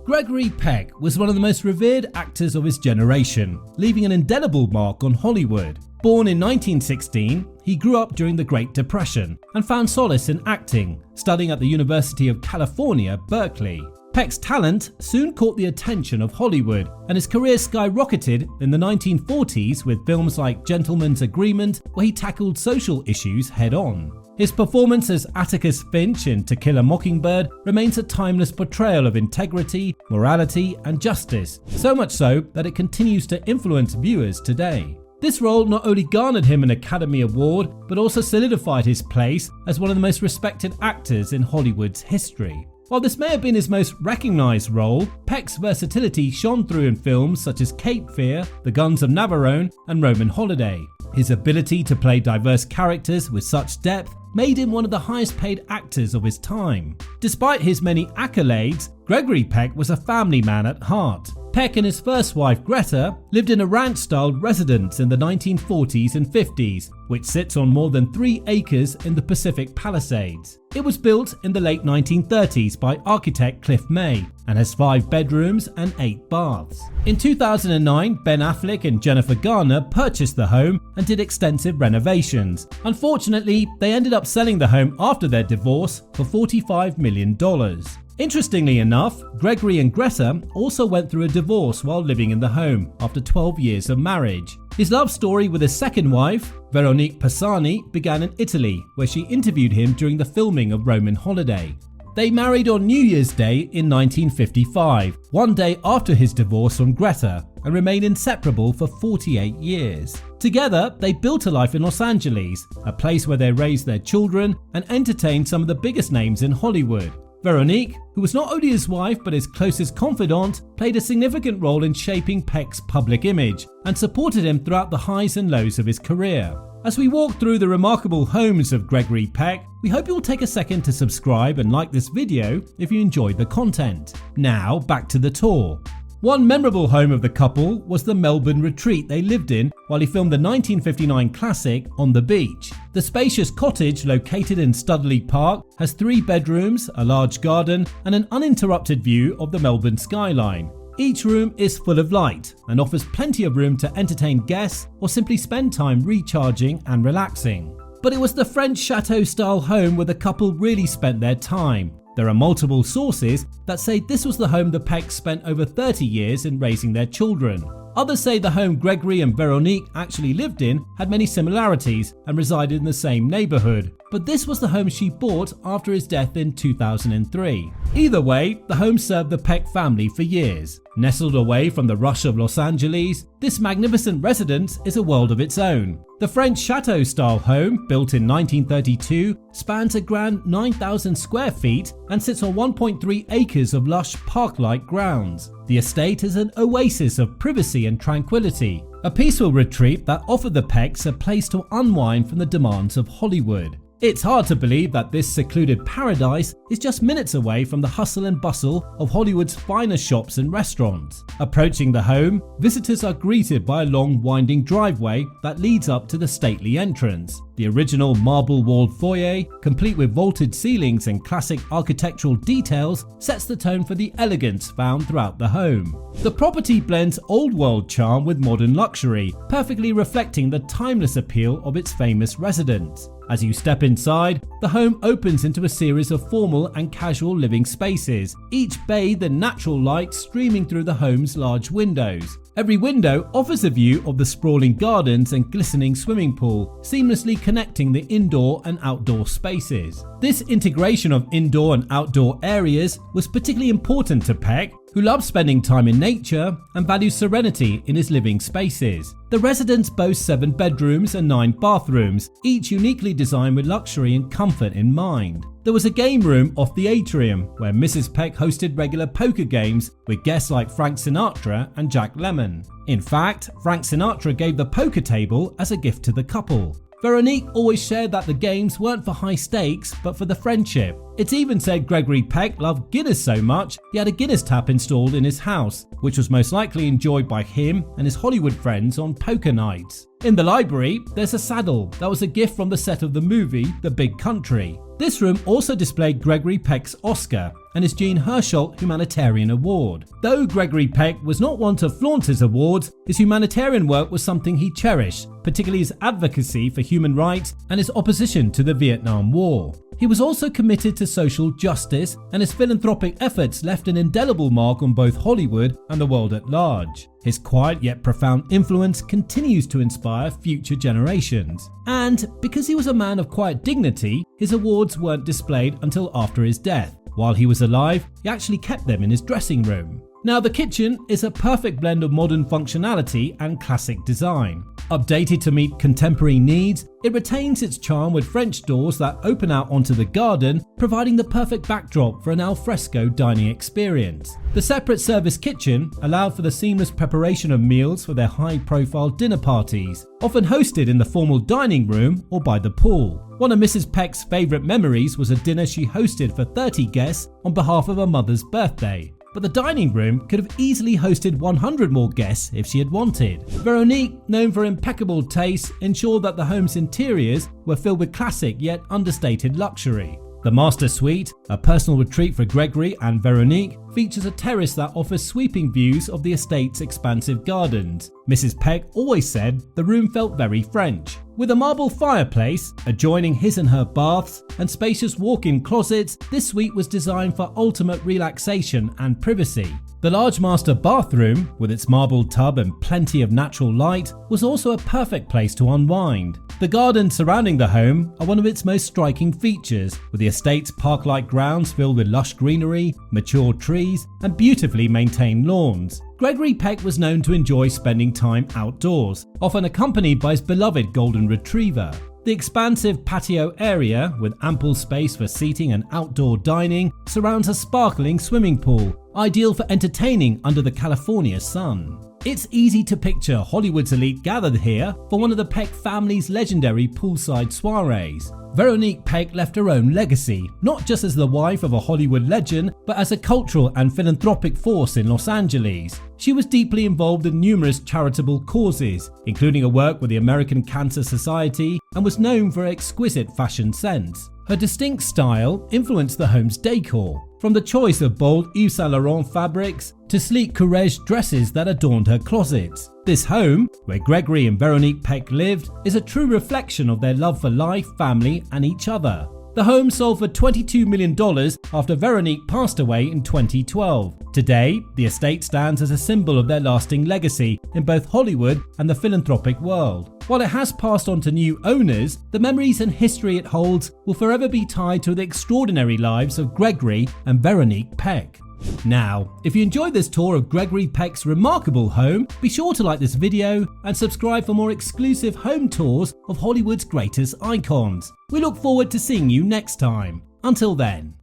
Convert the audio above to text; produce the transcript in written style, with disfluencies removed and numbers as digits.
Gregory Peck was one of the most revered actors of his generation, leaving an indelible mark on Hollywood. Born in 1916, he grew up during the Great Depression and found solace in acting, studying at the University of California, Berkeley. Peck's talent soon caught the attention of Hollywood, and his career skyrocketed in the 1940s with films like Gentleman's Agreement, where he tackled social issues head-on. His performance as Atticus Finch in To Kill a Mockingbird remains a timeless portrayal of integrity, morality, and justice, so much so that it continues to influence viewers today. This role not only garnered him an Academy Award, but also solidified his place as one of the most respected actors in Hollywood's history. While this may have been his most recognized role, Peck's versatility shone through in films such as Cape Fear, The Guns of Navarone, and Roman Holiday. His ability to play diverse characters with such depth made him one of the highest paid actors of his time. Despite his many accolades, Gregory Peck was a family man at heart. Peck and his first wife Greta lived in a ranch-style residence in the 1940s and 50s, which sits on more than 3 acres in the Pacific Palisades. It was built in the late 1930s by architect Cliff May and has 5 bedrooms and 8 baths. In 2009, Ben Affleck and Jennifer Garner purchased the home and did extensive renovations. Unfortunately, they ended up selling the home after their divorce for $45 million. Interestingly enough, Gregory and Greta also went through a divorce while living in the home after 12 years of marriage. His love story with his second wife, Veronique began in Italy, where she interviewed him during the filming of Roman Holiday. They married on New Year's Day in 1955, one day after his divorce from Greta, and remained inseparable for 48 years. Together, they built a life in Los Angeles, a place where they raised their children and entertained some of the biggest names in Hollywood. Veronique, who was not only his wife but his closest confidant, played a significant role in shaping Peck's public image and supported him throughout the highs and lows of his career. As we walk through the remarkable homes of Gregory Peck, we hope you'll take a second to subscribe and like this video if you enjoyed the content. Now, back to the tour. One memorable home of the couple was the Melbourne retreat they lived in while he filmed the 1959 classic On the Beach. The spacious cottage located in Studley Park has 3 bedrooms, a large garden, and an uninterrupted view of the Melbourne skyline. Each room is full of light and offers plenty of room to entertain guests or simply spend time recharging and relaxing. But it was the French chateau-style home where the couple really spent their time. There are multiple sources that say this was the home the Pecks spent over 30 years in raising their children. Others say the home Gregory and Veronique actually lived in had many similarities and resided in the same neighborhood, but this was the home she bought after his death in 2003. Either way, the home served the Peck family for years. Nestled away from the rush of Los Angeles, this magnificent residence is a world of its own. The French chateau-style home, built in 1932, spans a grand 9,000 square feet and sits on 1.3 acres of lush park-like grounds. The estate is an oasis of privacy and tranquility, a peaceful retreat that offered the Pecks a place to unwind from the demands of Hollywood. It's hard to believe that this secluded paradise is just minutes away from the hustle and bustle of Hollywood's finest shops and restaurants. Approaching the home, visitors are greeted by a long winding driveway that leads up to the stately entrance. The original marble-walled foyer, complete with vaulted ceilings and classic architectural details, sets the tone for the elegance found throughout the home. The property blends old-world charm with modern luxury, perfectly reflecting the timeless appeal of its famous residents. As you step inside, the home opens into a series of formal and casual living spaces, each bathed in natural light streaming through the home's large windows. Every window offers a view of the sprawling gardens and glistening swimming pool, seamlessly connecting the indoor and outdoor spaces. This integration of indoor and outdoor areas was particularly important to Peck, who loves spending time in nature and values serenity in his living spaces. The residence boasts 7 bedrooms and 9 bathrooms, each uniquely designed with luxury and comfort in mind. There was a game room off the atrium where Mrs. Peck hosted regular poker games with guests like Frank Sinatra and Jack Lemmon. In fact, Frank Sinatra gave the poker table as a gift to the couple. Veronique always shared that the games weren't for high stakes but for the friendship. It's even said Gregory Peck loved Guinness so much he had a Guinness tap installed in his house, which was most likely enjoyed by him and his Hollywood friends on poker nights. In the library, there's a saddle that was a gift from the set of the movie The Big Country. This room also displayed Gregory Peck's Oscar, and his Jean Hersholt Humanitarian Award. Though Gregory Peck was not one to flaunt his awards, his humanitarian work was something he cherished, particularly his advocacy for human rights and his opposition to the Vietnam War. He was also committed to social justice, and his philanthropic efforts left an indelible mark on both Hollywood and the world at large. His quiet yet profound influence continues to inspire future generations. And because he was a man of quiet dignity, his awards weren't displayed until after his death. While he was alive, he actually kept them in his dressing room. Now, the kitchen is a perfect blend of modern functionality and classic design. Updated to meet contemporary needs, it retains its charm with French doors that open out onto the garden, providing the perfect backdrop for an alfresco dining experience. The separate service kitchen allowed for the seamless preparation of meals for their high-profile dinner parties, often hosted in the formal dining room or by the pool. One of Mrs. Peck's favourite memories was a dinner she hosted for 30 guests on behalf of her mother's birthday. But the dining room could have easily hosted 100 more guests if she had wanted. Veronique, known for impeccable taste, ensured that the home's interiors were filled with classic yet understated luxury. The master suite, a personal retreat for Gregory and Veronique, features a terrace that offers sweeping views of the estate's expansive gardens. Mrs. Peck always said the room felt very French. With a marble fireplace adjoining his and her baths and spacious walk-in closets, this suite was designed for ultimate relaxation and privacy. The large master bathroom, with its marble tub and plenty of natural light, was also a perfect place to unwind. The gardens surrounding the home are one of its most striking features, with the estate's park-like grounds filled with lush greenery, mature trees, and beautifully maintained lawns. Gregory Peck was known to enjoy spending time outdoors, often accompanied by his beloved golden retriever. The expansive patio area, with ample space for seating and outdoor dining, surrounds a sparkling swimming pool, ideal for entertaining under the California sun. It's easy to picture Hollywood's elite gathered here for one of the Peck family's legendary poolside soirees. Veronique Peck left her own legacy, not just as the wife of a Hollywood legend, but as a cultural and philanthropic force in Los Angeles. She was deeply involved in numerous charitable causes, including her work with the American Cancer Society, and was known for her exquisite fashion sense. Her distinct style influenced the home's decor, from the choice of bold Yves Saint Laurent fabrics to sleek Courrèges dresses that adorned her closets. This home, where Gregory and Veronique Peck lived, is a true reflection of their love for life, family, and each other. The home sold for $22 million after Veronique passed away in 2012. Today, the estate stands as a symbol of their lasting legacy in both Hollywood and the philanthropic world. While it has passed on to new owners, the memories and history it holds will forever be tied to the extraordinary lives of Gregory and Veronique Peck. Now, if you enjoyed this tour of Gregory Peck's remarkable home, be sure to like this video and subscribe for more exclusive home tours of Hollywood's greatest icons. We look forward to seeing you next time. Until then.